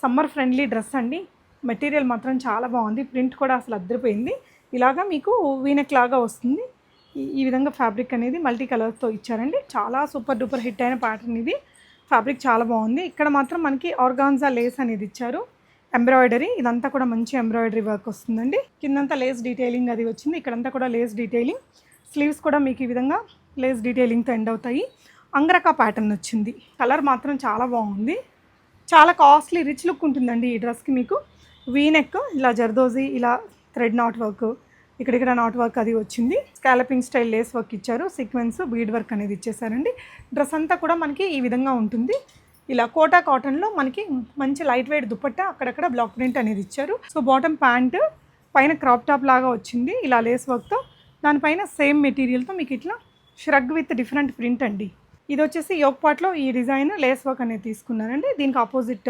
Summer friendly dress అండి. Material మాత్రం చాలా బాగుంది. ప్రింట్ కూడా అసలు అద్దరిపోయింది. ఇలాగా మీకు వీనెక్ లాగా వస్తుంది. ఈ విధంగా ఫ్యాబ్రిక్ అనేది మల్టీ కలర్స్తో ఇచ్చారండి. చాలా సూపర్ డూపర్ హిట్ అయిన ప్యాటర్న్ ఇది. ఫ్యాబ్రిక్ చాలా బాగుంది. ఇక్కడ మాత్రం మనకి ఆర్గాన్జా లేస్ అనేది ఇచ్చారు. ఎంబ్రాయిడరీ ఇదంతా కూడా మంచి ఎంబ్రాయిడరీ వర్క్ వస్తుందండి. కిందంతా లేస్ డీటెయిలింగ్ అది వచ్చింది. ఇక్కడంతా కూడా లేస్ డీటెయిలింగ్. స్లీవ్స్ కూడా మీకు ఈ విధంగా లేస్ డీటెయిలింగ్తో ఎండ్ అవుతాయి. అంగరకా ప్యాటర్న్ వచ్చింది. కలర్ మాత్రం చాలా బాగుంది. చాలా కాస్ట్లీ రిచ్ లుక్ ఉంటుందండి ఈ డ్రెస్కి. మీకు వీనెక్ ఇలా జర్దోజీ ఇలా థ్రెడ్ నాట్ వర్క్ ఇక్కడ నాట్ వర్క్ అది వచ్చింది. స్కాలపింగ్ స్టైల్ లేస్ వర్క్ ఇచ్చారు. సీక్వెన్స్ బీడ్ వర్క్ అనేది ఇచ్చేసారండి. డ్రెస్ అంతా కూడా మనకి ఈ విధంగా ఉంటుంది. ఇలా కోటా కాటన్లో మనకి మంచి లైట్ వెయిట్ దుపట్టా, అక్కడక్కడ బ్లాక్ ప్రింట్ అనేది ఇచ్చారు. సో బాటమ్ ప్యాంట్ పైన క్రాప్ టాప్ లాగా వచ్చింది ఇలా లేస్ వర్క్తో. దానిపైన సేమ్ మెటీరియల్తో మీకు ఇట్లా ష్రగ్ విత్ డిఫరెంట్ ప్రింట్ అండి. ఇది వచ్చేసి యోక్ పార్ట్లో ఈ డిజైన్ లేస్ వర్క్ అనేది తీసుకున్నారండి. దీనికి ఆపోజిట్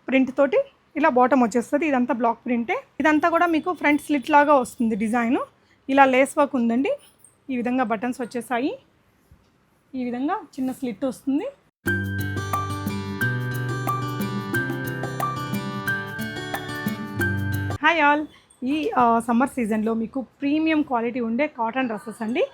ప్రింట్ తోటి ఇలా బాటమ్ వచ్చేస్తుంది. ఇదంతా బ్లాక్ ప్రింటే. ఇదంతా కూడా మీకు ఫ్రంట్ స్లిట్ లాగా వస్తుంది డిజైను. ఇలా లేస్ వర్క్ ఉందండి. ఈ విధంగా బటన్స్ వచ్చేసాయి. ఈ విధంగా చిన్న స్లిట్ వస్తుంది. Hi all. ఈ సమ్మర్ సీజన్లో మీకు ప్రీమియం క్వాలిటీ ఉండే కాటన్ డ్రెస్సెస్ అండి.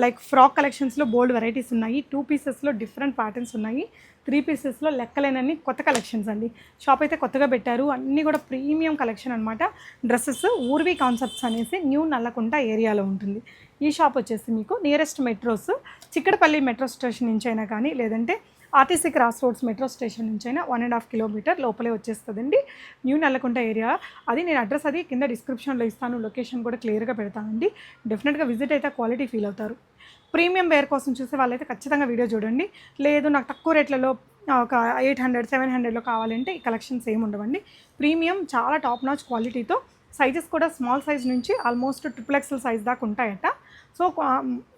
లైక్ ఫ్రాక్ కలెక్షన్స్లో బోల్డ్ వెరైటీస్ ఉన్నాయి. 2 పీసెస్లో డిఫరెంట్ ప్యాటర్న్స్ ఉన్నాయి. 3 పీసెస్లో లెక్కలేనన్ని కొత్త కలెక్షన్స్ అండి. షాప్ అయితే కొత్తగా పెట్టారు. అన్నీ కూడా ప్రీమియం కలెక్షన్ అనమాట. డ్రెస్సెస్ ఊర్వీ కాన్సెప్ట్స్ అనేసి న్యూ నల్లకుంట ఏరియాలో ఉంటుంది. ఈ షాప్ వచ్చేసి మీకు nearest metros Chikkadpally metro station నుంచి అయినా కానీ, లేదంటే RTC cross roads metro station నుంచి అయినా 1.5 కిలోమీటర్ లోపలే వచ్చేస్తుందండి. New Nallakunta area. అది నేను అడ్రస్ అది కింద డిస్క్రిప్షన్లో ఇస్తాను. లొకేషన్ కూడా క్లియర్గా పెడతానండి. డెఫినెట్గా విజిట్ అయితే క్వాలిటీ ఫీల్ అవుతారు. ప్రీమియం వేర్ కోసం చూసే వాళ్ళైతే ఖచ్చితంగా వీడియో చూడండి. లేదు నాకు తక్కువ రేట్లలో ఒక 800, 700లో కావాలంటే ఈ కలెక్షన్స్ ఏమి ఉండవండి. ప్రీమియం చాలా టాప్ నాచ్ క్వాలిటీతో సైజెస్ కూడా స్మాల్ సైజ్ నుంచి ఆల్మోస్ట్ XXL సైజ్ దాకా ఉంటాయట. సో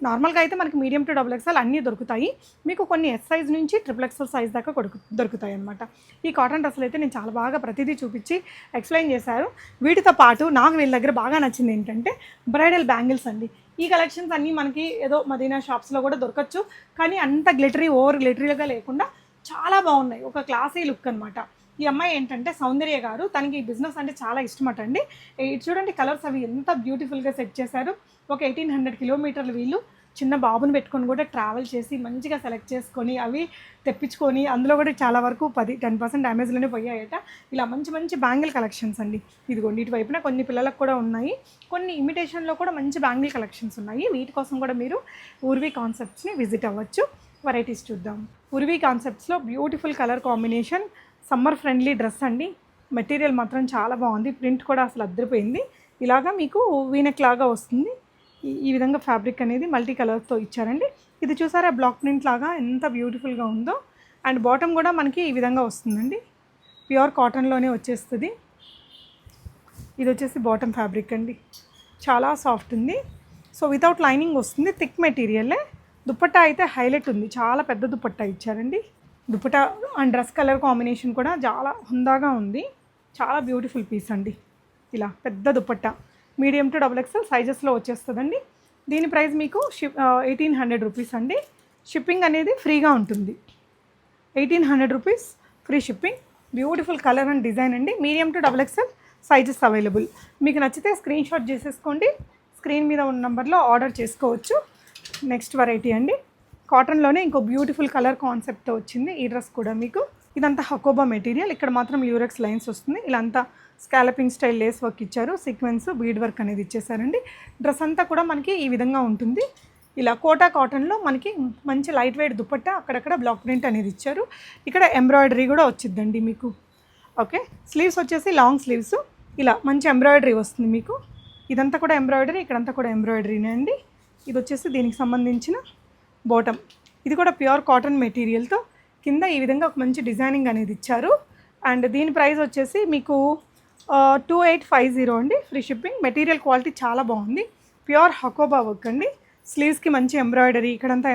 నార్మల్గా అయితే మనకి మీడియం టు XXL అన్నీ దొరుకుతాయి. మీకు కొన్ని ఎస్ సైజ్ నుంచి XXL సైజ్ దాకా దొరుకుతాయి అన్నమాట. ఈ కాటన్ డ్రెస్సులు అయితే నేను చాలా బాగా ప్రతిదీ చూపించి ఎక్స్ప్లెయిన్ చేశారు. వీటితో పాటు నాకు వీళ్ళ దగ్గర బాగా నచ్చింది ఏంటంటే బ్రైడల్ బ్యాంగిల్స్ అండి. ఈ కలెక్షన్స్ అన్నీ మనకి ఏదో మదీనా షాప్స్లో కూడా దొరకచ్చు. కానీ అంత గ్లిటరీ ఓవర్ గ్లిటరీగా లేకుండా చాలా బాగున్నాయి. ఒక క్లాసీ లుక్ అనమాట. ఈ అమ్మాయి ఏంటంటే సౌందర్య గారు, తనకి ఈ బిజినెస్ అంటే చాలా ఇష్టమట అండి. ఇది చూడండి కలర్స్ అవి ఎంత బ్యూటిఫుల్గా సెట్ చేశారు. ఒక 1800 కిలోమీటర్లు వీళ్ళు చిన్న బాబుని పెట్టుకొని కూడా ట్రావెల్ చేసి మంచిగా సెలెక్ట్ చేసుకొని అవి తెప్పించుకొని అందులో కూడా చాలా వరకు 10% డ్యామేజ్లోనే పోయాయట. ఇలా మంచి మంచి బ్యాంగిల్ కలెక్షన్స్ అండి. ఇదిగోండి ఇటువైపున కొన్ని పిల్లలకు కూడా ఉన్నాయి. కొన్ని ఇమిటేషన్లో కూడా మంచి బ్యాంగిల్ కలెక్షన్స్ ఉన్నాయి. వీటి కోసం కూడా మీరు ఊర్వీ కాన్సెప్ట్స్ని విజిట్ అవ్వచ్చు. వెరైటీస్ చూద్దాం. ఊర్వీ కాన్సెప్ట్స్లో beautiful colour combination summer friendly dress అండి. మెటీరియల్ మాత్రం చాలా బాగుంది. ప్రింట్ కూడా అసలు అద్దరిపోయింది. ఇలాగా మీకు వీనెక్ లాగా వస్తుంది. ఈ విధంగా ఫ్యాబ్రిక్ అనేది మల్టీ కలర్స్తో ఇచ్చారండి. ఇది చూసారా బ్లాక్ ప్రింట్ లాగా ఎంత బ్యూటిఫుల్గా ఉందో. అండ్ బాటమ్ కూడా మనకి ఈ విధంగా వస్తుందండి. ప్యూర్ కాటన్లోనే వచ్చేస్తుంది. ఇది వచ్చేసి బాటమ్ ఫ్యాబ్రిక్ అండి. చాలా సాఫ్ట్ ఉంది. సో వితౌట్ లైనింగ్ వస్తుంది. థిక్ మెటీరియలే. దుపట్టా అయితే హైలైట్ ఉంది. చాలా పెద్ద దుపట్టా ఇచ్చారండి. Dupatta and dress colour combination కూడా చాలా హుందాగా ఉంది. చాలా బ్యూటిఫుల్ పీస్ అండి. ఇలా పెద్ద దుపట్టా మీడియం టు XXL సైజెస్లో వచ్చేస్తుందండి. దీని ప్రైస్ మీకు 1800 రూపీస్ అండి. షిప్పింగ్ అనేది ఫ్రీగా ఉంటుంది. 1800 rupees free shipping. Beautiful colour and design అండి. Medium to XXL sizes available. మీకు నచ్చితే స్క్రీన్ షాట్ చేసేసుకోండి. స్క్రీన్ మీద ఉన్న నెంబర్లో ఆర్డర్ చేసుకోవచ్చు. నెక్స్ట్ వెరైటీ అండి. కాటన్లోనే ఇంకో బ్యూటిఫుల్ కలర్ కాన్సెప్ట్తో వచ్చింది ఈ డ్రెస్ కూడా మీకు. ఇదంతా హకోబా మెటీరియల్. ఇక్కడ మాత్రం యూరెక్స్ లైన్స్ వస్తుంది. ఇలా అంతా స్కాలపింగ్ స్టైల్ లేస్ వర్క్ ఇచ్చారు. సీక్వెన్స్ బీడ్ వర్క్ అనేది ఇచ్చేసారండి. డ్రెస్ అంతా కూడా మనకి ఈ విధంగా ఉంటుంది. ఇలా కోటా కాటన్లో మనకి మంచి లైట్ వెయిట్ దుపట్టా, అక్కడక్కడ బ్లాక్ ప్రింట్ అనేది ఇచ్చారు. ఇక్కడ ఎంబ్రాయిడరీ కూడా వచ్చిందండి మీకు. ఓకే, స్లీవ్స్ వచ్చేసి లాంగ్ స్లీవ్స్. ఇలా మంచి ఎంబ్రాయిడరీ వస్తుంది మీకు. ఇదంతా కూడా ఎంబ్రాయిడరీ, ఇక్కడంతా కూడా ఎంబ్రాయిడరీనే అండి. ఇది వచ్చేసి దీనికి సంబంధించిన బాటమ్. ఇది కూడా ప్యూర్ కాటన్ మెటీరియల్తో కింద ఈ విధంగా ఒక మంచి డిజైనింగ్ అనేది ఇచ్చారు. అండ్ దీని ప్రైస్ వచ్చేసి మీకు 2850 అండి. Free shipping. మెటీరియల్ క్వాలిటీ చాలా బాగుంది. ప్యూర్ హకోబా వర్క్ అండి. స్లీవ్స్కి మంచి ఎంబ్రాయిడరీ, ఇక్కడంతా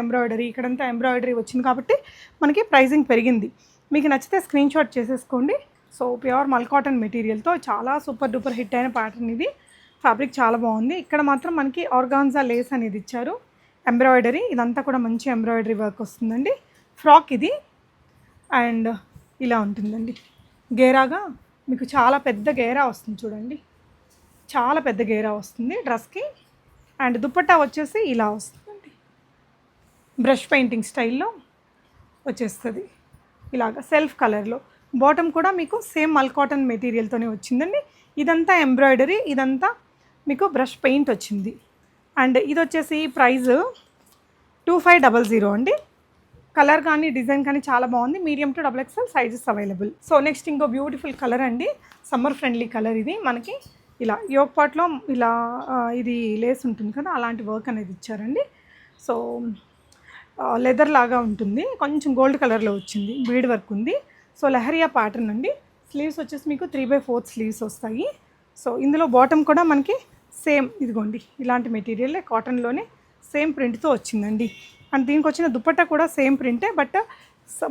ఎంబ్రాయిడరీ వచ్చింది కాబట్టి మనకి ప్రైజింగ్ పెరిగింది. మీకు నచ్చితే స్క్రీన్ షాట్ చేసేసుకోండి. సో ప్యూర్ మల్ కాటన్ మెటీరియల్తో చాలా సూపర్ డూపర్ హిట్ అయిన ప్యాటర్న్ ఇది. ఫ్యాబ్రిక్ చాలా బాగుంది. ఇక్కడ మాత్రం మనకి ఆర్గాన్జా లేస్ అనేది ఇచ్చారు. ఎంబ్రాయిడరీ ఇదంతా కూడా మంచి ఎంబ్రాయిడరీ వర్క్ వస్తుందండి. ఫ్రాక్ ఇది. అండ్ ఇలా ఉంటుందండి. గేరాగా మీకు చాలా పెద్ద గేరా వస్తుంది చూడండి, చాలా పెద్ద గేరా వస్తుంది డ్రెస్కి. అండ్ దుపట్టా వచ్చేసి ఇలా వస్తుందండి, బ్రష్ పెయింటింగ్ స్టైల్లో వచ్చేస్తుంది ఇలాగ సెల్ఫ్ కలర్లో. బాటమ్ కూడా మీకు సేమ్ మల్ కాటన్ మెటీరియల్తోనే వచ్చిందండి. ఇదంతా ఎంబ్రాయిడరీ, ఇదంతా మీకు బ్రష్ పెయింట్ వచ్చింది. అండ్ ఇది వచ్చేసి ప్రైస్ 2500 అండి. కలర్ కానీ డిజైన్ కానీ చాలా బాగుంది. Medium to XXL sizes available. So next ఇంకో బ్యూటిఫుల్ కలర్ అండి, సమ్మర్ ఫ్రెండ్లీ కలర్ ఇది. మనకి ఇలా యోగ్ పాట్లో ఇలా ఇది లేస్ ఉంటుంది కదా, అలాంటి వర్క్ అనేది ఇచ్చారండి. సో లెదర్ లాగా ఉంటుంది, కొంచెం గోల్డ్ కలర్లో వచ్చింది, బీడ్ వర్క్ ఉంది. సో లెహరియా ప్యాటర్న్ అండి. స్లీవ్స్ వచ్చేసి మీకు 3/4 స్లీవ్స్ వస్తాయి. సో ఇందులో బాటమ్ కూడా మనకి సేమ్ ఇదిగోండి ఇలాంటి మెటీరియల్ కాటన్లోనే సేమ్ ప్రింట్తో వచ్చిందండి. అండ్ దీనికి వచ్చిన దుపట్టా కూడా సేమ్ ప్రింటే, బట్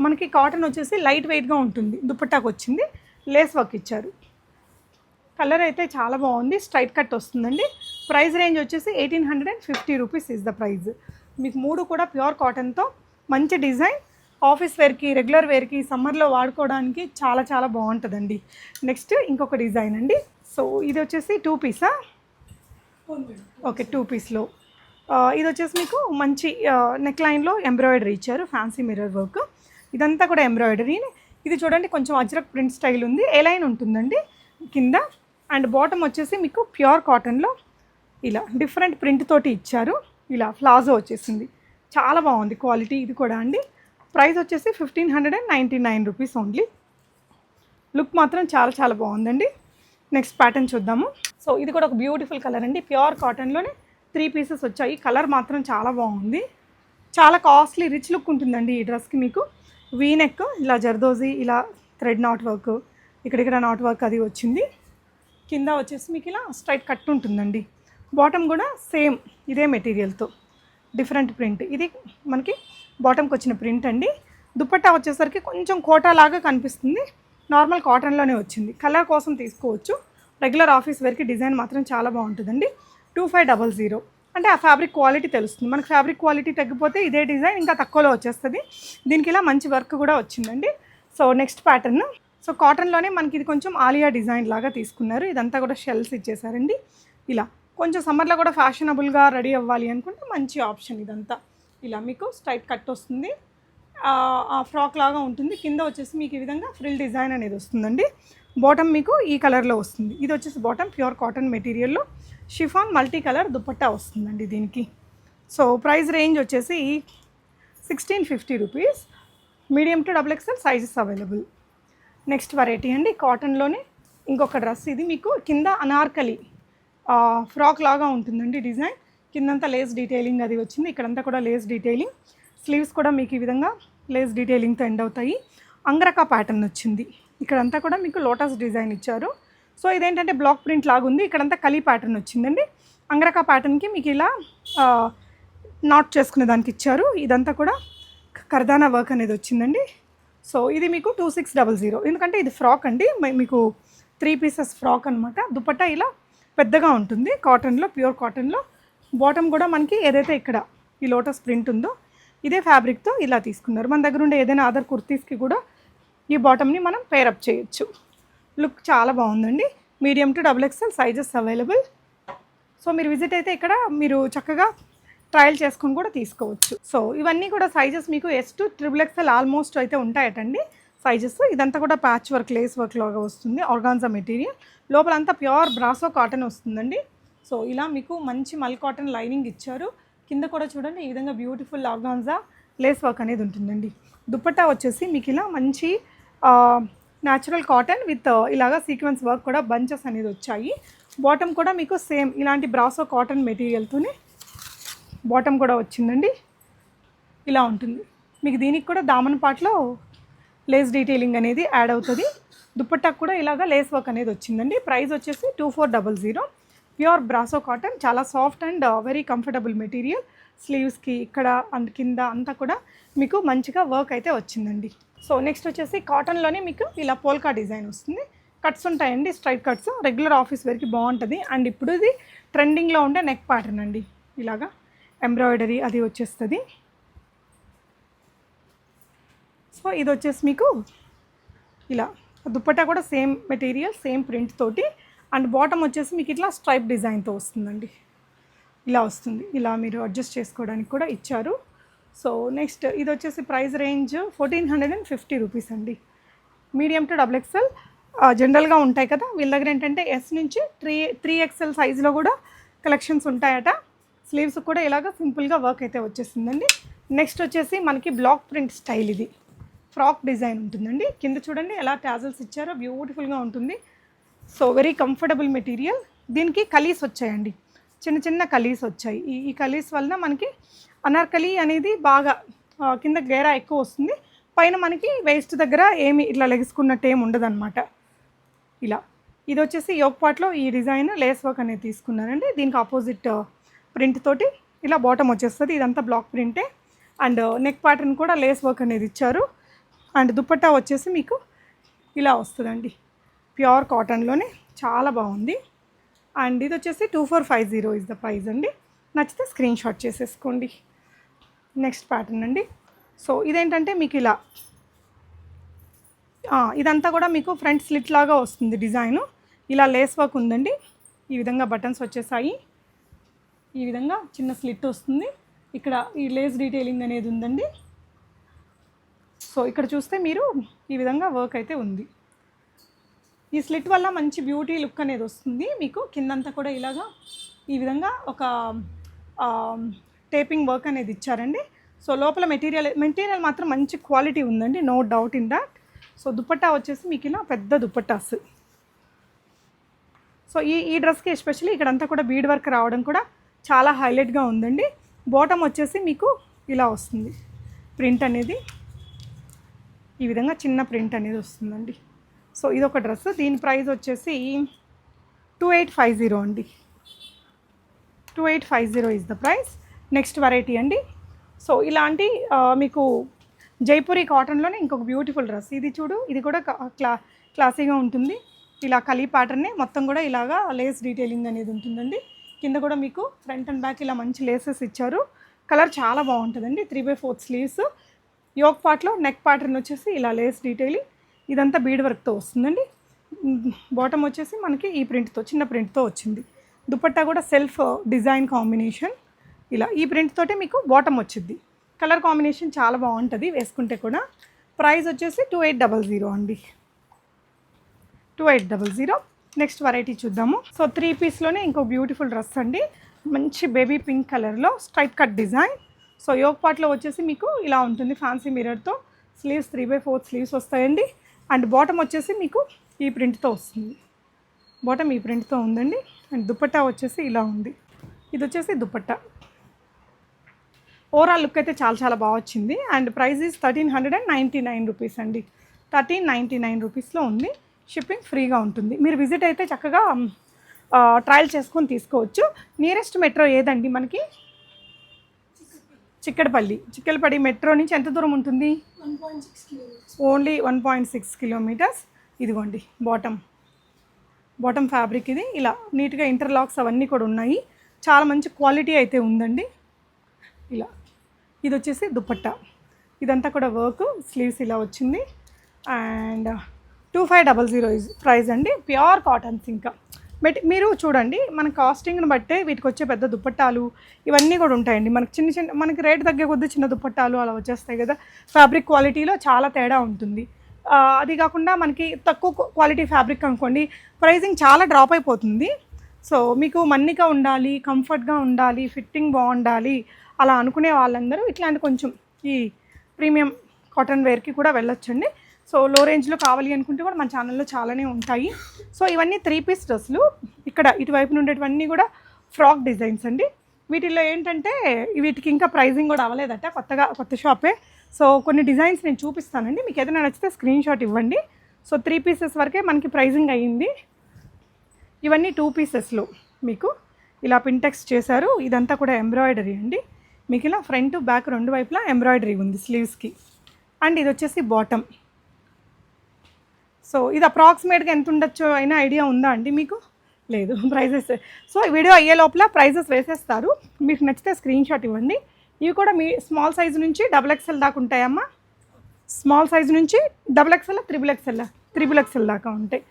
మనకి కాటన్ వచ్చేసి లైట్ వెయిట్గా ఉంటుంది. దుపట్టాకు వచ్చింది లేస్ వర్క్ ఇచ్చారు. కలర్ అయితే చాలా బాగుంది, స్ట్రైట్ కట్ వస్తుందండి. ప్రైస్ రేంజ్ వచ్చేసి 1850 రూపీస్ ఇస్ ద ప్రైజ్. మీకు 3 కూడా ప్యూర్ కాటన్తో మంచి డిజైన్, ఆఫీస్ వేర్కి, రెగ్యులర్ వేర్కి, సమ్మర్లో వాడుకోవడానికి చాలా చాలా బాగుంటుందండి. నెక్స్ట్ ఇంకొక డిజైన్ అండి. సో ఇది వచ్చేసి 2 పీసా, ఓకే 2 పీస్లో. ఇది వచ్చేసి మీకు మంచి నెక్ లైన్లో ఎంబ్రాయిడరీ ఇచ్చారు, ఫ్యాన్సీ మిర్రర్ వర్క్. ఇదంతా కూడా ఎంబ్రాయిడరీ. ఇది చూడండి కొంచెం అజ్రక్ ప్రింట్ స్టైల్ ఉంది, ఏ లైన్ ఉంటుందండి కింద. అండ్ బాటమ్ వచ్చేసి మీకు ప్యూర్ కాటన్లో ఇలా డిఫరెంట్ ప్రింట్ తోటి ఇచ్చారు. ఇలా ప్లాజో వచ్చేసింది, చాలా బాగుంది క్వాలిటీ ఇది కూడా అండి. ప్రైస్ వచ్చేసి 1599 రూపీస్ ఓన్లీ. లుక్ మాత్రం చాలా చాలా బాగుందండి. నెక్స్ట్ ప్యాటర్న్ చూద్దాము. సో ఇది కూడా ఒక బ్యూటిఫుల్ కలర్ అండి, ప్యూర్ కాటన్లోనే 3 పీసెస్ వచ్చాయి. కలర్ మాత్రం చాలా బాగుంది, చాలా కాస్ట్లీ రిచ్ లుక్ ఉంటుందండి ఈ డ్రెస్కి. మీకు వీ నెక్, ఇలా జర్దోజీ, ఇలా థ్రెడ్ నాట్ వర్క్, ఇక్కడిక్కడ నాట్ వర్క్ అది వచ్చింది. కింద వచ్చేసి మీకు ఇలా స్ట్రైట్ కట్ ఉంటుందండి. బాటమ్ కూడా సేమ్ ఇదే మెటీరియల్తో డిఫరెంట్ ప్రింట్. ఇది మనకి బాటమ్కి వచ్చిన ప్రింట్ అండి. దుపట్టా వచ్చేసరికి కొంచెం కోటా లాగా కనిపిస్తుంది, నార్మల్ కాటన్లోనే వచ్చింది. కలర్ కోసం తీసుకోవచ్చు, రెగ్యులర్ ఆఫీస్ వేర్కి డిజైన్ మాత్రం చాలా బాగుంటుందండి. 2500 అంటే ఆ ఫ్యాబ్రిక్ క్వాలిటీ తెలుస్తుంది మనకు. ఫ్యాబ్రిక్ క్వాలిటీ తగ్గిపోతే ఇదే డిజైన్ ఇంకా తక్కువలో వచ్చేస్తుంది. దీనికి ఇలా మంచి వర్క్ కూడా వచ్చిందండి. సో నెక్స్ట్ ప్యాటర్న్, సో కాటన్లోనే మనకి ఇది కొంచెం ఆలియా డిజైన్ లాగా తీసుకున్నారు. ఇదంతా కూడా షెల్స్ ఇచ్చేసారండి. ఇలా కొంచెం సమ్మర్లో కూడా ఫ్యాషనబుల్గా రెడీ అవ్వాలి అనుకుంటే మంచి ఆప్షన్ ఇదంతా. ఇలా మీకు స్ట్రైట్ కట్ వస్తుంది, ఫ్రాక్ లాగా ఉంటుంది. కింద వచ్చేసి మీకు ఈ విధంగా ఫ్రిల్ డిజైన్ అనేది వస్తుందండి. బాటమ్ మీకు ఈ కలర్లో వస్తుంది. ఇది వచ్చేసి బాటమ్ ప్యూర్ కాటన్ మెటీరియల్లో షిఫాన్ మల్టీ కలర్ దుపట్టా వస్తుందండి దీనికి. సో ప్రైస్ రేంజ్ వచ్చేసి 1650 రూపీస్. Medium to XXL sizes available. Next variety అండి, కాటన్లోనే ఇంకొక డ్రెస్. ఇది మీకు కింద అనార్కలి ఫ్రాక్ లాగా ఉంటుందండి డిజైన్. కిందంతా లేస్ డీటెయిలింగ్ అది వచ్చింది, ఇక్కడంతా కూడా లేస్ డీటెయిలింగ్. స్లీవ్స్ కూడా మీకు ఈ విధంగా లేస్ డీటెయిలింగ్తో ఎండ్ అవుతాయి. అంగరకా ప్యాటర్న్ వచ్చింది, ఇక్కడంతా కూడా మీకు లోటస్ డిజైన్ ఇచ్చారు. సో ఇదేంటంటే బ్లాక్ ప్రింట్ లాగా ఉంది, ఇక్కడంతా కలీ ప్యాటర్న్ వచ్చిందండి. అంగరకా ప్యాటర్న్కి మీకు ఇలా నాట్ చేసుకునే దానికి ఇచ్చారు. ఇదంతా కూడా కర్దానా వర్క్ అనేది వచ్చిందండి. సో ఇది మీకు 2600, ఎందుకంటే ఇది ఫ్రాక్ అండి, మీకు 3 పీసెస్ ఫ్రాక్ అనమాట. దుపట్టా ఇలా పెద్దగా ఉంటుంది కాటన్లో, ప్యూర్ కాటన్లో. బాటమ్ కూడా మనకి ఏదైతే ఇక్కడ ఈ లోటస్ ప్రింట్ ఉందో ఇదే ఫ్యాబ్రిక్తో ఇలా తీసుకున్నారు. మన దగ్గర ఉండే ఏదైనా అదర్ కుర్తీస్కి కూడా ఈ బాటమ్ని మనం పేరప్ చేయొచ్చు. లుక్ చాలా బాగుందండి. Medium to XXL sizes available. So మీరు విజిట్ అయితే ఇక్కడ మీరు చక్కగా ట్రయల్ చేసుకొని కూడా తీసుకోవచ్చు. సో ఇవన్నీ కూడా సైజెస్ మీకు S to XXL ఆల్మోస్ట్ అయితే ఉంటాయటండి సైజెస్. ఇదంతా కూడా ప్యాచ్ వర్క్, లేస్ వర్క్ లాగా వస్తుంది, ఆర్గాన్జా మెటీరియల్. లోపలంతా ప్యూర్ బ్రాసో కాటన్ వస్తుందండి. సో ఇలా మీకు మంచి మల్ కాటన్ లైనింగ్ ఇచ్చారు. కింద కూడా చూడండి ఈ విధంగా బ్యూటిఫుల్ ఆర్గాన్జా లేస్ వర్క్ అనేది ఉంటుందండి. దుపట్టా వచ్చేసి మీకు ఇలా మంచి న్యాచురల్ కాటన్ విత్ ఇలాగా సీక్వెన్స్ వర్క్ కూడా బంచెస్ అనేది వచ్చాయి. బాటమ్ కూడా మీకు సేమ్ ఇలాంటి బ్రాసో కాటన్ మెటీరియల్తోనే బాటమ్ కూడా వచ్చిందండి. ఇలా ఉంటుంది మీకు. దీనికి కూడా దామన్ పార్ట్లో లేస్ డీటెయిలింగ్ అనేది యాడ్ అవుతుంది. దుపట్టాకు కూడా ఇలాగా లేస్ వర్క్ అనేది వచ్చిందండి. ప్రైస్ వచ్చేసి 2400. ప్యూర్ బ్రాసో కాటన్, చాలా soft and very comfortable material. స్లీవ్స్కి ఇక్కడ అండ్ కింద అంతా కూడా మీకు మంచిగా వర్క్ అయితే వచ్చిందండి. సో నెక్స్ట్ వచ్చేసి కాటన్లోనే మీకు ఇలా పోల్కా డిజైన్ వస్తుంది. కట్స్ ఉంటాయండి, స్ట్రైట్ కట్స్, రెగ్యులర్ ఆఫీస్ వేర్కి బాగుంటుంది. అండ్ ఇప్పుడు ఇది ట్రెండింగ్లో ఉండే నెక్ ప్యాటర్న్ అండి. ఇలాగా ఎంబ్రాయిడరీ అది వచ్చేస్తుంది. సో ఇది వచ్చేసి మీకు ఇలా దుపట్టా కూడా సేమ్ మెటీరియల్ సేమ్ ప్రింట్ తోటి అండ్ బాటమ్ వచ్చేసి మీకు ఇట్లా స్ట్రైప్ డిజైన్తో వస్తుందండి. ఇలా వస్తుంది, ఇలా మీరు అడ్జస్ట్ చేసుకోవడానికి కూడా ఇచ్చారు. సో నెక్స్ట్ ఇది వచ్చేసి ప్రైస్ రేంజ్ 1450 రూపీస్ అండి. మీడియం టు XXL జనరల్గా ఉంటాయి కదా, వీళ్ళ దగ్గర ఏంటంటే ఎస్ నుంచి 3XL సైజులో కూడా కలెక్షన్స్ ఉంటాయట. స్లీవ్స్ కూడా ఇలాగ సింపుల్గా వర్క్ అయితే వచ్చేసిందండి. నెక్స్ట్ వచ్చేసి మనకి బ్లాక్ ప్రింట్ స్టైల్, ఇది ఫ్రాక్ డిజైన్ ఉంటుందండి. కింద చూడండి ఎలా టాజల్స్ ఇచ్చారో బ్యూటిఫుల్గా ఉంటుంది. So very comfortable material. దీనికి కలీస్ వచ్చాయండి, చిన్న చిన్న కలీస్ వచ్చాయి. ఈ కలీస్ వలన మనకి అనార్కలి అనేది బాగా కింద గేరా ఎక్కువ వస్తుంది, పైన మనకి వేస్ట్ దగ్గర ఏమి ఇట్లా లెగుసుకున్నట్టు ఏమి ఉండదు అనమాట. ఇలా ఇది వచ్చేసి యోక్ పార్ట్లో ఈ డిజైన్ లేస్ వర్క్ అనేది తీసుకున్నారండి. దీనికి ఆపోజిట్ ప్రింట్ తోటి ఇలా బాటమ్ వచ్చేస్తుంది. ఇదంతా బ్లాక్ ప్రింటే అండ్ నెక్ ప్యాటర్న్ కూడా లేస్ వర్క్ అనేది ఇచ్చారు. అండ్ దుపట్టా వచ్చేసి మీకు ఇలా వస్తుందండి, ప్యూర్ కాటన్లోనే చాలా బాగుంది. అండ్ ఇది వచ్చేసి 2450 ఇస్ ద ప్రైస్ అండి. నచ్చితే స్క్రీన్ షాట్ చేసేసుకోండి. నెక్స్ట్ ప్యాటర్న్ అండి. సో ఇదేంటంటే మీకు ఇలా ఇదంతా కూడా మీకు ఫ్రంట్ స్లిట్ లాగా వస్తుంది డిజైను. ఇలా లేస్ వర్క్ ఉందండి, ఈ విధంగా బటన్స్ వచ్చేసాయి, ఈ విధంగా చిన్న స్లిట్ వస్తుంది. ఇక్కడ ఈ లేస్ డీటెయిలింగ్ అనేది ఉందండి. సో ఇక్కడ చూస్తే మీరు ఈ విధంగా వర్క్ అయితే ఉంది. ఈ స్లిట్ వల్ల మంచి బ్యూటీ లుక్ అనేది వస్తుంది మీకు. కిందంతా కూడా ఇలాగా ఈ విధంగా ఒక టేపింగ్ వర్క్ అనేది ఇచ్చారండి. సో లోపల మెటీరియల్ మాత్రం మంచి క్వాలిటీ ఉందండి, no doubt in that. So dupatta వచ్చేసి మీకు ఇలా పెద్ద దుపట్టాస్. సో ఈ డ్రెస్కి ఎస్పెషల్లీ ఇక్కడంతా కూడా బీడ్ వర్క్ రావడం కూడా చాలా హైలైట్గా ఉందండి. బాటమ్ వచ్చేసి మీకు ఇలా వస్తుంది, ప్రింట్ అనేది ఈ విధంగా చిన్న ప్రింట్ అనేది వస్తుందండి. సో ఇదొక డ్రెస్, దీని ప్రైస్ వచ్చేసి 2850 అండి. 2850 is the price. Next variety అండి. సో ఇలాంటి మీకు జైపూరి కాటన్లోనే ఇంకొక బ్యూటిఫుల్ డ్రెస్, ఇది చూడు, ఇది కూడా క్లాసీగా ఉంటుంది. ఇలా కలీ ప్యాటర్నే మొత్తం కూడా ఇలాగా లేస్ డీటెయిలింగ్ అనేది ఉంటుందండి. కింద కూడా మీకు ఫ్రంట్ అండ్ బ్యాక్ ఇలా మంచి లేసెస్ ఇచ్చారు. కలర్ చాలా బాగుంటుందండి. 3/4 స్లీవ్స్, యోక్ పార్ట్లో నెక్ ప్యాటర్న్ వచ్చేసి ఇలా లేస్ డీటెయిలింగ్, ఇదంతా బీడ్ వర్క్తో వస్తుందండి. బాటమ్ వచ్చేసి మనకి ఈ ప్రింట్తో చిన్న ప్రింట్తో వచ్చింది. దుపట్టా కూడా సెల్ఫ్ డిజైన్ కాంబినేషన్, ఇలా ఈ ప్రింట్ తోటే మీకు బాటమ్ వచ్చింది. కలర్ కాంబినేషన్ చాలా బాగుంటుంది వేసుకుంటే కూడా. ప్రైస్ వచ్చేసి 2800 అండి, 2800. నెక్స్ట్ వెరైటీ చూద్దాము. సో 3 పీస్లోనే ఇంకో బ్యూటిఫుల్ డ్రెస్ అండి, మంచి బేబీ పింక్ కలర్లో stripe cut design. So yoke పార్ట్లో వచ్చేసి మీకు ఇలా ఉంటుంది, ఫ్యాన్సీ మిర్రర్తో. స్లీవ్స్ 3/4 స్లీవ్స్ వస్తాయండి. అండ్ బాటమ్ వచ్చేసి మీకు ఈ ప్రింట్తో వస్తుంది, బాటమ్ ఈ ప్రింట్తో ఉందండి. అండ్ దుపట్టా వచ్చేసి ఇలా ఉంది, ఇది వచ్చేసి దుపట్టా. ఓవరాల్ లుక్ అయితే చాలా చాలా బాగా వచ్చింది. అండ్ ప్రైస్ ఈజ్ 1399 రూపీస్ అండి, 1399 రూపీస్లో ఉంది. షిప్పింగ్ ఫ్రీగా ఉంటుంది. మీరు విజిట్ అయితే చక్కగా ట్రయల్ చేసుకొని తీసుకోవచ్చు. నియరెస్ట్ మెట్రో ఏదండి మనకి? చిక్కడపల్లి మెట్రో నుంచి ఎంత దూరం ఉంటుంది? 1.6 కిలోమీటర్స్. Only 1.6 kilometres. ఇదిగోండి బాటమ్ ఫ్యాబ్రిక్, ఇది ఇలా నీట్గా ఇంటర్లాక్స్ అవన్నీ కూడా ఉన్నాయి. చాలా మంచి క్వాలిటీ అయితే ఉందండి. ఇలా ఇది వచ్చేసి దుపట్టా, ఇదంతా కూడా వర్క్, స్లీవ్స్ ఇలా వచ్చింది. అండ్ 2500 ప్రైస్ అండి. Pure cottons. ఇంకా మీరు చూడండి, మన కాస్టింగ్ని బట్టే వీటికి వచ్చే పెద్ద దుపట్టాలు ఇవన్నీ కూడా ఉంటాయండి. మనకి రేట్ తగ్గే కొద్దీ చిన్న దుపట్టాలు అలా వచ్చేస్తాయి కదా. ఫ్యాబ్రిక్ క్వాలిటీలో చాలా తేడా ఉంటుంది. అది కాకుండా మనకి తక్కువ క్వాలిటీ ఫ్యాబ్రిక్ అనుకోండి, ప్రైజింగ్ చాలా డ్రాప్ అయిపోతుంది. సో మీకు మన్నిగా ఉండాలి, కంఫర్ట్గా ఉండాలి, ఫిట్టింగ్ బాగుండాలి అలా అనుకునే వాళ్ళందరూ ఇట్లాంటి కొంచెం ఈ ప్రీమియం కాటన్ వేర్కి కూడా వెళ్ళొచ్చండి. సో లో రేంజ్లో కావాలి అనుకుంటే కూడా మన ఛానల్లో చాలానే ఉంటాయి. సో ఇవన్నీ 3 పీస్ డ్రెస్సులు. ఇక్కడ ఇటువైపు ఉండేటివన్నీ కూడా ఫ్రాక్ డిజైన్స్ అండి. వీటిల్లో ఏంటంటే వీటికి ఇంకా ప్రైజింగ్ కూడా అవ్వలేదట, కొత్త షాపే. సో కొన్ని డిజైన్స్ నేను చూపిస్తానండి, మీకు ఏదైనా నచ్చితే స్క్రీన్ షాట్ ఇవ్వండి. సో 3 పీసెస్ వరకే మనకి ప్రైజింగ్ అయ్యింది. ఇవన్నీ 2 పీసెస్లో మీకు ఇలా పింటెక్స్ చేశారు. ఇదంతా కూడా ఎంబ్రాయిడరీ అండి. మీకు ఇలా ఫ్రంట్ బ్యాక్ రెండు వైపులా ఎంబ్రాయిడరీ ఉంది స్లీవ్స్కి. అండ్ ఇది వచ్చేసి బాటమ్. సో ఇది అప్రాక్సిమేట్గా ఎంత ఉండొచ్చో అయినా ఐడియా ఉందా అండి మీకు? లేదు, ప్రైజెస్. సో ఈ వీడియో అయ్యే లోపల ప్రైజెస్ వేసేస్తారు, మీకు నచ్చితే స్క్రీన్ షాట్ ఇవ్వండి. ఇవి కూడా మీ స్మాల్ సైజు నుంచి XXL దాకా ఉంటాయమ్మా. స్మాల్ సైజు నుంచి XXL, XXL XXL దాకా ఉంటాయి.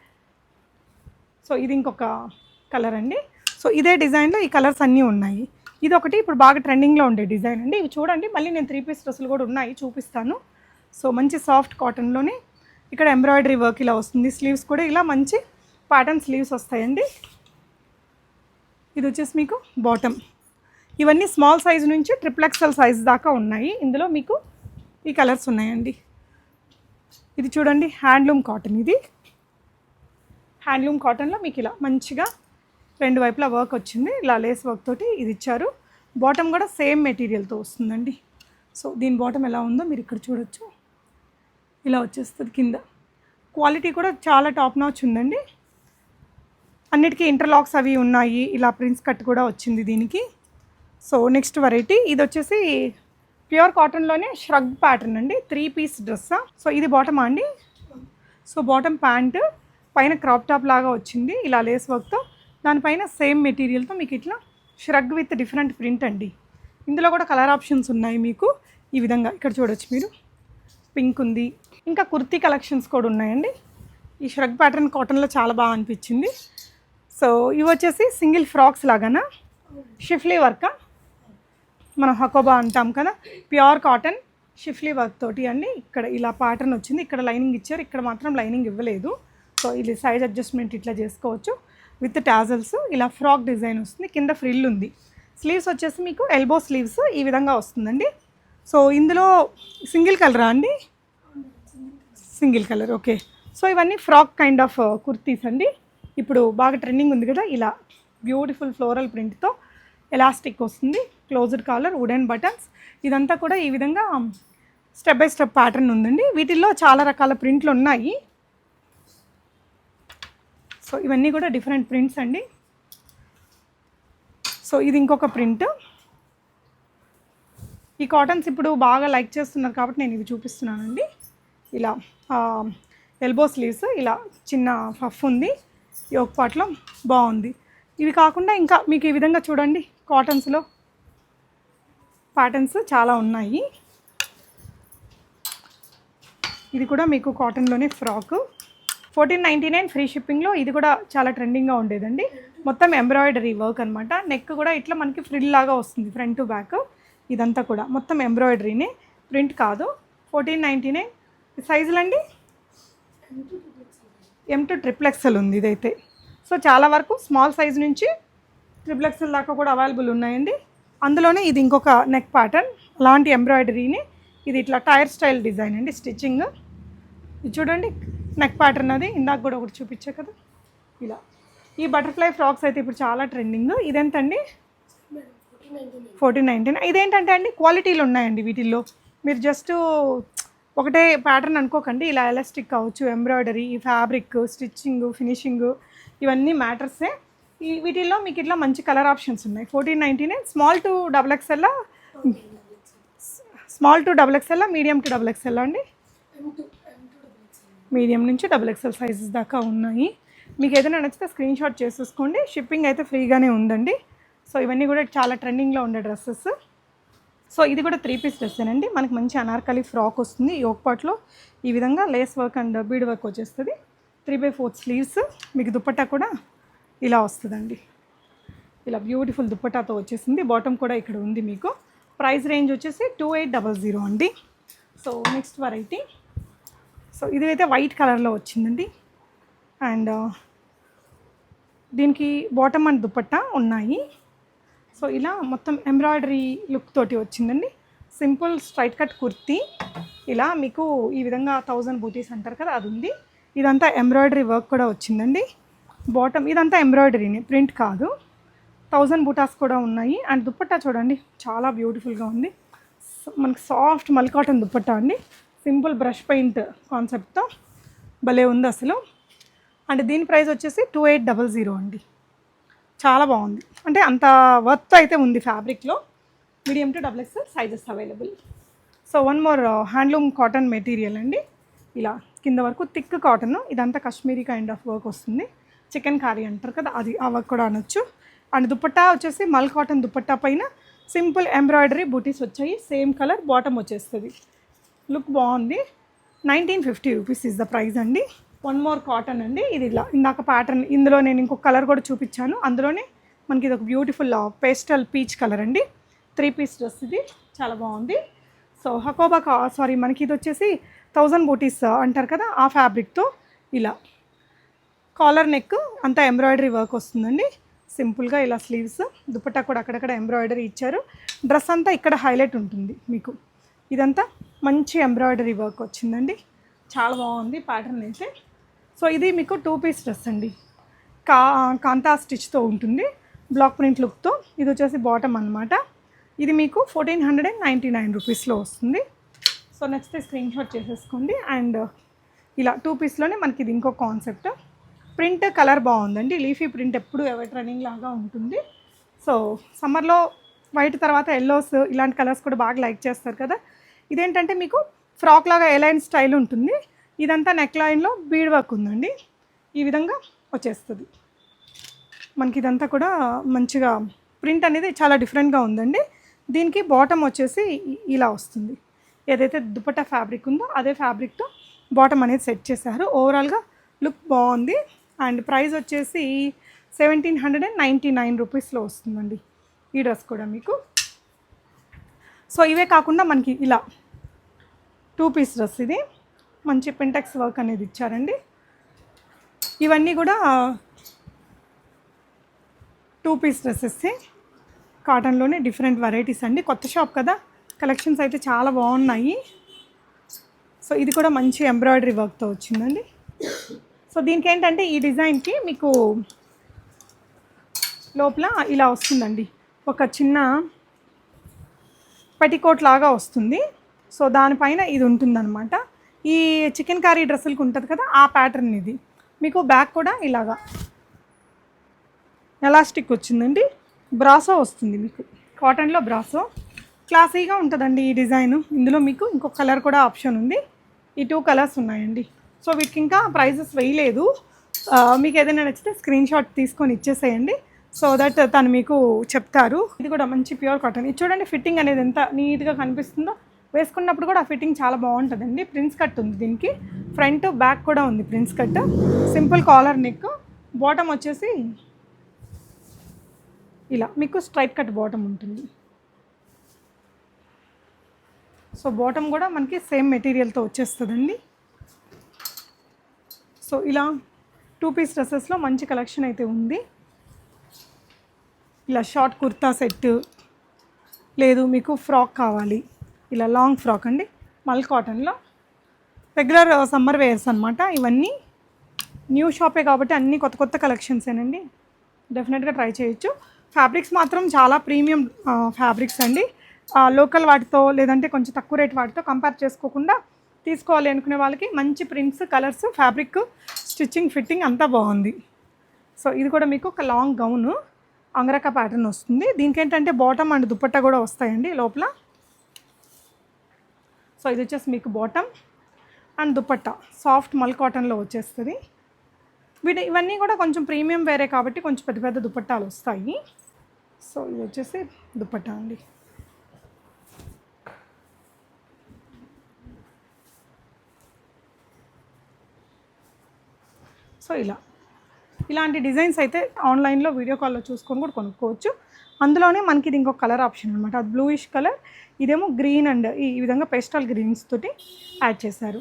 సో ఇది ఇంకొక కలర్ అండి. సో ఇదే డిజైన్లో ఈ కలర్స్ అన్నీ ఉన్నాయి. ఇది ఒకటి ఇప్పుడు బాగా ట్రెండింగ్లో ఉండే డిజైన్ అండి. ఇవి చూడండి, మళ్ళీ నేను 3 పీస్ డ్రెస్సులు కూడా ఉన్నాయి, చూపిస్తాను. సో మంచి సాఫ్ట్ కాటన్లోనే ఇక్కడ ఎంబ్రాయిడరీ వర్క్ ఇలా వస్తుంది. స్లీవ్స్ కూడా ఇలా మంచి ప్యాటర్న్ స్లీవ్స్ వస్తాయండి. ఇది వచ్చేసి మీకు బాటమ్. ఇవన్నీ స్మాల్ సైజ్ నుంచి XXL సైజ్ దాకా ఉన్నాయి. ఇందులో మీకు ఈ కలర్స్ ఉన్నాయండి. ఇది చూడండి, హ్యాండ్లూమ్ కాటన్. ఇది హ్యాండ్లూమ్ కాటన్లో మీకు ఇలా మంచిగా రెండు వైపులా వర్క్ వచ్చింది. ఇలా లేస్ వర్క్ తోటి ఇది ఇచ్చారు. బాటమ్ కూడా సేమ్ మెటీరియల్తో వస్తుందండి. సో దీని బాటమ్ ఎలా ఉందో మీరు ఇక్కడ చూడొచ్చు. ఇలా వచ్చేస్తుంది కింద. క్వాలిటీ కూడా చాలా టాప్ నాచ్ ఉందండి. అన్నిటికీ ఇంటర్లాక్స్ అవి ఉన్నాయి. ఇలా ప్రిన్స్ కట్ కూడా వచ్చింది దీనికి. సో నెక్స్ట్ వెరైటీ ఇది వచ్చేసి ప్యూర్ కాటన్లోనే ష్రగ్ ప్యాటర్న్ అండి. 3 పీస్ డ్రెస్. సో ఇది బాటమా అండి. సో బాటమ్ ప్యాంట్ పైన క్రాప్ టాప్ లాగా వచ్చింది ఇలా లేస్ వర్క్తో. దానిపైన సేమ్ మెటీరియల్తో మీకు ఇట్లా ష్రగ్ విత్ డిఫరెంట్ ప్రింట్ అండి. ఇందులో కూడా కలర్ ఆప్షన్స్ ఉన్నాయి మీకు. ఈ విధంగా ఇక్కడ చూడొచ్చు మీరు. పింక్ ఉంది, ఇంకా కుర్తీ కలెక్షన్స్ కూడా ఉన్నాయండి. ఈ ష్రగ్ ప్యాటర్న్ కాటన్లో చాలా బాగా అనిపించింది. సో ఇవి వచ్చేసి సింగిల్ ఫ్రాక్స్ లాగానా, షిఫ్లీ వర్కా, మనం హకోబా అంటాం కదా, ప్యూర్ కాటన్ షిఫ్లీ వర్క్ తోటి అండి. ఇక్కడ ఇలా ప్యాటర్న్ వచ్చింది. ఇక్కడ లైనింగ్ ఇచ్చారు, ఇక్కడ మాత్రం లైనింగ్ ఇవ్వలేదు. సో ఇది సైజ్ అడ్జస్ట్మెంట్ ఇట్లా చేసుకోవచ్చు విత్ టాజల్స్. ఇలా ఫ్రాక్ డిజైన్ వస్తుంది, కింద ఫ్రిల్ ఉంది. స్లీవ్స్ వచ్చేసి మీకు ఎల్బో స్లీవ్స్ ఈ విధంగా వస్తుందండి. సో ఇందులో సింగిల్ కలరా అండి. Single colour, okay. సో ఇవన్నీ ఫ్రాక్ కైండ్ ఆఫ్ కుర్తీస్ అండి. ఇప్పుడు బాగా ట్రెండింగ్ ఉంది కదా, ఇలా బ్యూటిఫుల్ ఫ్లోరల్ ప్రింట్తో ఎలాస్టిక్ వస్తుంది, క్లోజ్డ్ కాలర్, వుడెన్ బటన్స్. ఇదంతా కూడా ఈ విధంగా స్టెప్ బై స్టెప్ ప్యాటర్న్ ఉందండి. వీటిల్లో చాలా రకాల ప్రింట్లు ఉన్నాయి. సో ఇవన్నీ కూడా డిఫరెంట్ ప్రింట్స్ అండి. సో ఇది ఇంకొక ప్రింట్. ఈ కాటన్స్ ఇప్పుడు బాగా లైక్ చేస్తున్నారు కాబట్టి నేను ఇవి చూపిస్తున్నానండి. ఇలా ఎల్బో స్లీవ్స్, ఇలా చిన్న ఫఫ్ ఉంది, యోక్ పార్ట్లో బాగుంది. ఇవి కాకుండా ఇంకా మీకు ఈ విధంగా చూడండి కాటన్స్లో ప్యాటర్న్స్ చాలా ఉన్నాయి. ఇది కూడా మీకు కాటన్లోనే ఫ్రాక్ 1499 ఫ్రీ షిప్పింగ్లో. ఇది కూడా చాలా ట్రెండింగ్గా ఉండేదండి. మొత్తం ఎంబ్రాయిడరీ వర్క్ అనమాట. నెక్ కూడా ఇట్లా మనకి ఫ్రిల్ లాగా వస్తుంది ఫ్రంట్ టు బ్యాక్. ఇదంతా కూడా మొత్తం ఎంబ్రాయిడరీనే, ప్రింట్ కాదు. 1499. సైజులు అండి M to XXL ఉంది ఇదైతే. సో చాలా వరకు స్మాల్ సైజ్ నుంచి XXL దాకా కూడా అవైలబుల్ ఉన్నాయండి. అందులోనే ఇది ఇంకొక నెక్ ప్యాటర్న్, అలాంటి ఎంబ్రాయిడరీని. ఇది ఇట్లా టైర్ స్టైల్ డిజైన్ అండి, స్టిచ్చింగ్. ఇది చూడండి నెక్ ప్యాటర్న్, అది ఇందాక కూడా ఒకటి చూపించా కదా. ఇలా ఈ బటర్ఫ్లై ఫ్రాక్స్ అయితే ఇప్పుడు చాలా ట్రెండింగ్. ఇదెంతండి. 1499. ఇదేంటంటే అండి క్వాలిటీలు ఉన్నాయండి వీటిల్లో. మీరు జస్ట్ ఒకటే ప్యాటర్న్ అనుకోకండి. ఇలా ఎలాస్టిక్ కావచ్చు, ఎంబ్రాయిడరీ, ఫ్యాబ్రిక్, స్టిచ్చింగ్, ఫినిషింగ్, ఇవన్నీ మ్యాటర్సే. ఈ వీటిల్లో మీకు ఇట్లా మంచి కలర్ ఆప్షన్స్ ఉన్నాయి. 1499. Small to XXL, small to XXL, medium to XXL అండి. మీడియం నుంచి XXL సైజెస్ దాకా ఉన్నాయి. మీకు ఏదైనా నచ్చితే స్క్రీన్ షాట్ చేసేసుకోండి. షిప్పింగ్ అయితే ఫ్రీగానే ఉందండి. సో ఇవన్నీ కూడా చాలా ట్రెండింగ్లో ఉండే డ్రెస్సెస్. సో ఇది కూడా 3 పీస్ డ్రెస్సేనండి. మనకి మంచి అనార్కలి ఫ్రాక్ వస్తుంది. యోక్ పార్ట్లో ఈ విధంగా lace work and bead work వచ్చేస్తుంది. 3/4 స్లీవ్స్. మీకు దుపట్టా కూడా ఇలా వస్తుందండి. ఇలా బ్యూటిఫుల్ దుపట్టాతో వచ్చేసింది. బాటమ్ కూడా ఇక్కడ ఉంది మీకు. ప్రైస్ రేంజ్ వచ్చేసి 2800 అండి. So next variety. సో ఇది అయితే వైట్ కలర్లో వచ్చిందండి. అండ్ దీనికి బాటమ్ అండ్ దుపట్టా ఉన్నాయి. సో ఇలా మొత్తం ఎంబ్రాయిడరీ లుక్ తోటి వచ్చిందండి. Simple straight cut kurti. ఇలా మీకు ఈ విధంగా 1000 బూటీస్ అంటారు కదా, అది ఉంది. ఇదంతా ఎంబ్రాయిడరీ వర్క్ కూడా వచ్చిందండి. బాటమ్ ఇదంతా ఎంబ్రాయిడరీని, ప్రింట్ కాదు. 1000 బూటాస్ కూడా ఉన్నాయి. అండ్ దుపట్టా చూడండి చాలా బ్యూటిఫుల్గా ఉంది. మనకి సాఫ్ట్ మల్ కాటన్ దుపట్టా అండి. సింపుల్ బ్రష్ పెయింట్ కాన్సెప్ట్తో భలే ఉంది అసలు. అండ్ దీని ప్రైస్ వచ్చేసి 2800 అండి. చాలా బాగుంది, అంటే అంత వర్త్ అయితే ఉంది ఫ్యాబ్రిక్లో. Medium to XXL sizes available. So one more handloom cotton material అండి. ఇలా కింద వరకు థిక్ కాటన్. ఇదంతా కాశ్మీరీ కైండ్ ఆఫ్ వర్క్ వస్తుంది. చికెన్ కారీ అంటారు కదా, అది ఆ వర్క్ కూడా అనొచ్చు. అండ్ దుపట్టా వచ్చేసి మల్ కాటన్ దుపట్టా పైన సింపుల్ ఎంబ్రాయిడరీ బూటీస్ వచ్చాయి. సేమ్ కలర్ బాటమ్ వచ్చేస్తుంది. లుక్ బాగుంది. 1950 రూపీస్ ఇస్ ద ప్రైస్ అండి. వన్ మోర్ కాటన్ అండి. ఇది ఇలా ఇందాక ప్యాటర్న్, ఇందులో నేను ఇంకొక కలర్ కూడా చూపించాను. అందులోనే మనకి ఇది ఒక బ్యూటిఫుల్ పేస్టల్ పీచ్ కలర్ అండి. 3 పీస్ డ్రెస్ ఇది, చాలా బాగుంది. సో హకోబా సారీ, మనకి ఇది వచ్చేసి 1000 బూటీస్ అంటారు కదా, ఆ ఫ్యాబ్రిక్తో ఇలా కాలర్ నెక్ అంతా ఎంబ్రాయిడరీ వర్క్ వస్తుందండి. సింపుల్గా ఇలా స్లీవ్స్, దుపట్టా కూడా అక్కడక్కడ ఎంబ్రాయిడరీ ఇచ్చారు. డ్రెస్ అంతా ఇక్కడ హైలైట్ ఉంటుంది మీకు. ఇదంతా మంచి ఎంబ్రాయిడరీ వర్క్ వచ్చిందండి, చాలా బాగుంది ప్యాటర్న్ అయితే. సో ఇది మీకు 2 పీస్ డ్రెస్ అండి. కాంతా స్టిచ్తో ఉంటుంది, బ్లాక్ ప్రింట్ లుక్తో. ఇది వచ్చేసి బాటమ్ అనమాట. ఇది మీకు 1499 రూపీస్లో వస్తుంది. సో నచ్చితే స్క్రీన్ షాట్ చేసేసుకోండి. అండ్ ఇలా 2 పీస్లోనే మనకి ఇది ఇంకో కాన్సెప్ట్. ప్రింట్ కలర్ బాగుందండి, లీఫీ ప్రింట్ ఎప్పుడు ఎవరి రన్నింగ్ లాగా ఉంటుంది. సో సమ్మర్లో వైట్ తర్వాత ఎల్లోస్ ఇలాంటి కలర్స్ కూడా బాగా లైక్ చేస్తారు కదా. ఇదేంటంటే మీకు ఫ్రాక్ లాగా ఎలైన్ స్టైల్ ఉంటుంది. ఇదంతా నెక్ లైన్లో బీడ్ వర్క్ ఉందండి, ఈ విధంగా వచ్చేస్తుంది మనకి. ఇదంతా కూడా మంచిగా ప్రింట్ అనేది చాలా డిఫరెంట్గా ఉందండి. దీనికి బాటమ్ వచ్చేసి ఇలా వస్తుంది. ఏదైతే దుపట్టా ఫ్యాబ్రిక్ ఉందో అదే ఫ్యాబ్రిక్తో బాటమ్ అనేది సెట్ చేశారు. ఓవరాల్గా లుక్ బాగుంది. అండ్ ప్రైస్ వచ్చేసి 1799 రూపీస్లో వస్తుందండి ఈ డ్రెస్ కూడా మీకు. సో ఇవే కాకుండా మనకి ఇలా 2 పీస్ డ్రెస్, ఇది మంచి పింటెక్స్ వర్క్ అనేది ఇచ్చారండి. ఇవన్నీ కూడా 2 పీస్ డ్రెస్సెస్, కాటన్లోనే డిఫరెంట్ వెరైటీస్ అండి. కొత్త షాప్ కదా, కలెక్షన్స్ అయితే చాలా బాగున్నాయి. సో ఇది కూడా మంచి ఎంబ్రాయిడరీ వర్క్తో వచ్చిందండి. సో దీనికి ఏంటంటే ఈ డిజైన్కి మీకు లోపల ఇలా వస్తుందండి, ఒక చిన్న పెటికోట్ లాగా వస్తుంది. సో దానిపైన ఇది ఉంటుందన్నమాట. ఈ చికెన్ కర్రీ డ్రెస్సులకు ఉంటుంది కదా, ఆ ప్యాటర్న్ ఇది. మీకు బ్యాక్ కూడా ఇలాగా ఎలాస్టిక్ వచ్చిందండి, బ్రాసో వస్తుంది మీకు, కాటన్లో బ్రాసో. క్లాసీగా ఉంటుందండి ఈ డిజైన్. ఇందులో మీకు ఇంకొక కలర్ కూడా ఆప్షన్ ఉంది. ఈ 2 కలర్స్ ఉన్నాయండి. సో వీటికి ఇంకా ప్రైజెస్ వేయలేదు. మీకు ఏదైనా నచ్చితే స్క్రీన్ షాట్ తీసుకొని ఇచ్చేసేయండి, సో దట్ తను మీకు చెప్తారు. ఇది కూడా మంచి ప్యూర్ కాటన్. ఇది చూడండి, ఫిట్టింగ్ అనేది ఎంత నీట్గా కనిపిస్తుందో. వేసుకున్నప్పుడు కూడా ఆ ఫిట్టింగ్ చాలా బాగుంటుందండి. ప్రిన్స్ కట్ ఉంది దీనికి, ఫ్రంట్ బ్యాక్ కూడా ఉంది prince cut. Simple collar neck, bottom వచ్చేసి ఇలా మీకు స్ట్రైట్ కట్ బాటమ్ ఉంటుంది. సో బాటమ్ కూడా మనకి సేమ్ మెటీరియల్తో వచ్చేస్తుందండి. సో ఇలా 2 పీస్ డ్రెస్సెస్లో మంచి కలెక్షన్ అయితే ఉంది. ఇలా షార్ట్ కుర్తా సెట్, లేదు మీకు ఫ్రాక్ కావాలి, ఇలా లాంగ్ ఫ్రాక్ అండి, మల్ కాటన్లో. రెగ్యులర్ సమ్మర్ వేర్స్ అనమాట ఇవన్నీ. న్యూ షాపే కాబట్టి అన్నీ కొత్త కొత్త కలెక్షన్సేనండి, డెఫినెట్గా ట్రై చేయొచ్చు. ఫ్యాబ్రిక్స్ మాత్రం చాలా ప్రీమియం ఫ్యాబ్రిక్స్ అండి. లోకల్ వాటితో లేదంటే కొంచెం తక్కువ రేట్ వాటితో కంపేర్ చేసుకోకుండా తీసుకోవాలి అనుకునే వాళ్ళకి మంచి prints, colours, fabric, stitching, fitting అంతా బాగుంది. సో ఇది కూడా మీకు ఒక లాంగ్ గౌను అంగరక ప్యాటర్న్ వస్తుంది. దీనికి ఏంటంటే బాటమ్ అండ్ దుపట్టా కూడా వస్తాయండి లోపల. సో ఇది వచ్చేసి మీకు బాటమ్ అండ్ దుపట్టా సాఫ్ట్ మల్ కాటన్లో వచ్చేస్తుంది. ఇవన్నీ కూడా కొంచెం ప్రీమియం వేరే కాబట్టి కొంచెం పెద్ద పెద్ద దుపట్టాలు వస్తాయి. సో ఇది వచ్చేసి దుపట్టా అండి. సో ఇలాంటి డిజైన్స్ అయితే ఆన్లైన్లో వీడియో కాల్లో చూసుకొని కూడా కొనుక్కోవచ్చు. అందులోనే మనకి ఇది ఇంకొక కలర్ ఆప్షన్ అనమాట, అది బ్లూయిష్ కలర్. ఇదేమో గ్రీన్ అండ్ ఈ విధంగా పేస్టల్ గ్రీన్స్ తోటి యాడ్ చేశారు.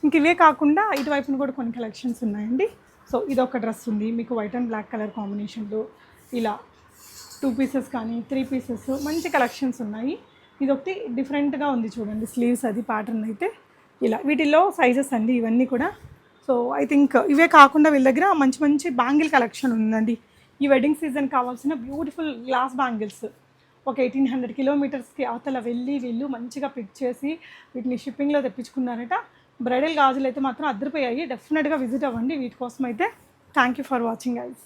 ఇంక ఇవే కాకుండా ఇటువైపున కూడా కొన్ని కలెక్షన్స్ ఉన్నాయండి. సో ఇదొక డ్రెస్ ఉంది మీకు వైట్ అండ్ బ్లాక్ కలర్ కాంబినేషన్లో, ఇలా 2 పీసెస్ కానీ 3 పీసెస్ మంచి కలెక్షన్స్ ఉన్నాయి. ఇదొకటి డిఫరెంట్గా ఉంది చూడండి, స్లీవ్స్ అది ప్యాటర్న్ అయితే ఇలా. వీటిల్లో సైజెస్ అండి ఇవన్నీ కూడా. సో ఐ థింక్ ఇవే కాకుండా వీళ్ళ దగ్గర మంచి మంచి బ్యాంగిల్ కలెక్షన్ ఉందండి. ఈ వెడ్డింగ్ సీజన్ కావాల్సిన బ్యూటిఫుల్ గ్లాస్ బ్యాంగిల్స్ ఒక 1800 కిలోమీటర్స్కి అవతల వెళ్ళి వీళ్ళు మంచిగా పిక్ చేసి వీటిని షిప్పింగ్లో తెప్పించుకున్నారట. బ్రైడల్ గాజులు అయితే మాత్రం అద్దరిపోయాయి. డెఫినెట్గా విజిట్ అవ్వండి వీటి కోసం అయితే. Thank you for watching guys.